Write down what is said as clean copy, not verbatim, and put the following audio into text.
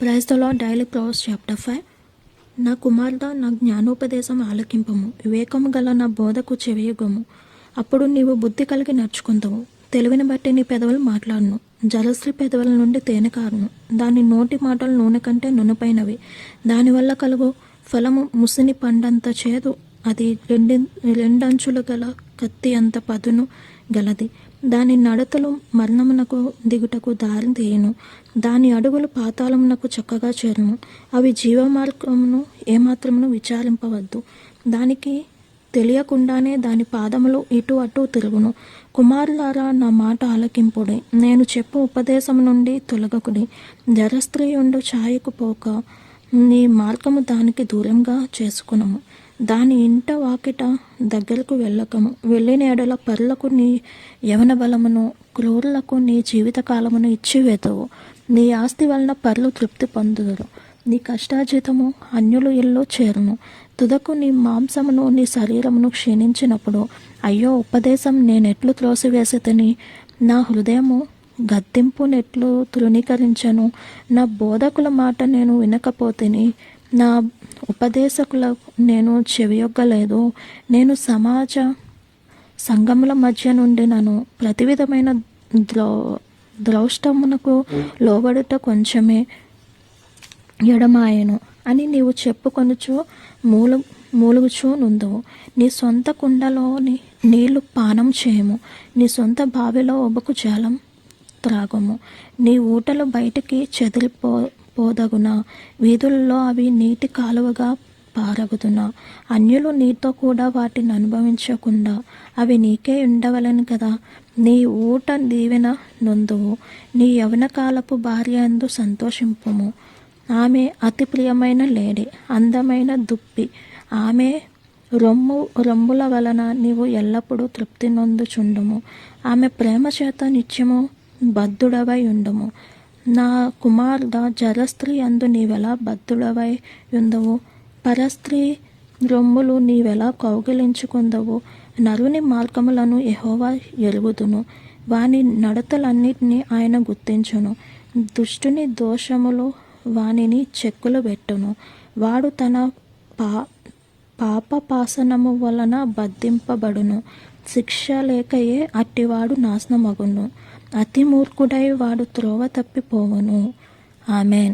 Praise the lord. Daily proverbs chapter 5. నా కుమారుడా, నా జ్ఞానోపదేశం ఆలకింపము, వివేకము గల నా బోధకు చెవియొగ్గుము. అప్పుడు నీవు బుద్ధి కలిగి నడుచుకుంటావు. తెలివిని బట్టి నీ పెదవులు మాట్లాడును. జలశ్రీ పెదవుల నుండి తేనె కారును. దాని నోటి మాటలు నూనె కంటే నునుపైనవి. దానివల్ల కలుగు ఫలము ముసిని పండంత చేదు. అది రెండంచులు గల కత్తి అంత పదును గలది. దాని నడతలు మరణమునకు దిగుటకు దారి తీయను. దాని అడుగులు పాతాళమునకు చక్కగా చేరును. అవి జీవమార్గమును ఏమాత్రమును విచారింపవద్దు. దానికి తెలియకుండానే దాని పాదములు ఇటు అటు తిరుగును. కుమారులారా, నా మాట ఆలకింపుడి. నేను చెప్పు ఉపదేశము నుండి తొలగకుడి. జరస్త్రీయుండు ఛాయకు పోక నీ మార్గము దానికి దూరంగా చేసుకునము. దాని ఇంట వాకిట దగ్గరకు వెళ్ళకము. వెళ్ళిన ఎడల పరులకు నీ యవన బలమును, క్రూరులకు నీ జీవితకాలమును ఇచ్చివేతవు. నీ ఆస్తి వలన పరులు తృప్తి పొందుదురు. నీ కష్టార్జితము అన్యులు ఇల్లు చేరును. తుదకు నీ మాంసమును, నీ శరీరమును క్షీణించినప్పుడు, అయ్యో ఉపదేశం నేనెట్లు త్రోసివేసితిని, నా హృదయము గద్దింపు నెట్లు తృణీకరించను, నా బోధకుల మాట నేను వినకపోతిని, నా ఉపదేశకుల నేను చెవియొగ్గలేదు. నేను సమాజ సంఘముల మధ్య నుండి నన్ను ప్రతి విధమైన ద్రౌష్టమునకు లోబడుట కొంచెమే ఎడమాయను అని నీవు చెప్పుకొనుచు మూలుగుచూ నుందువు. నీ సొంత కుండలోని నీళ్లు పానం చేయము. నీ సొంత బావిలో ఒబకు జలం త్రాగము. నీ ఊటలు బయటికి పోదగునా, వీధుల్లో అవి నీటి కాలువగా పారగుదునా. అన్యులు నీతో కూడా వాటిని అనుభవించకుండా అవి నీకే ఉండవలను కదా. నీ ఊట దీవెన నొందువు. నీ యవన కాలపు భార్య యందు సంతోషింపుము. ఆమె అతి ప్రియమైన లేడి, అందమైన దుప్పి. ఆమె రొమ్ముల వలన నీవు ఎల్లప్పుడూ తృప్తి నొందుచుండుము. ఆమె ప్రేమ చేత నిత్యము బద్ధుడవై ఉండుము. నా కుమారుడా, జరస్త్రీ అందు నీవెలా బద్ధుడవై ఉండవు? పరస్త్రీ రొమ్ములు నీవెలా కౌగిలించుకుందవు? నరుని మార్గములను యెహోవా ఎరుగుదును. వాని నడతలన్నిటినీ ఆయన గుర్తించును. దుష్టుని దోషములు వానిని చెక్కులు పెట్టును. వాడు తన పాపపాసనము వలన బద్ధింపబడును. శిక్ష లేకయే అట్టివాడు నాశనమగును. అతి మూర్ఖుడై వాడు త్రోవ తప్పిపోవును. ఆమెన్.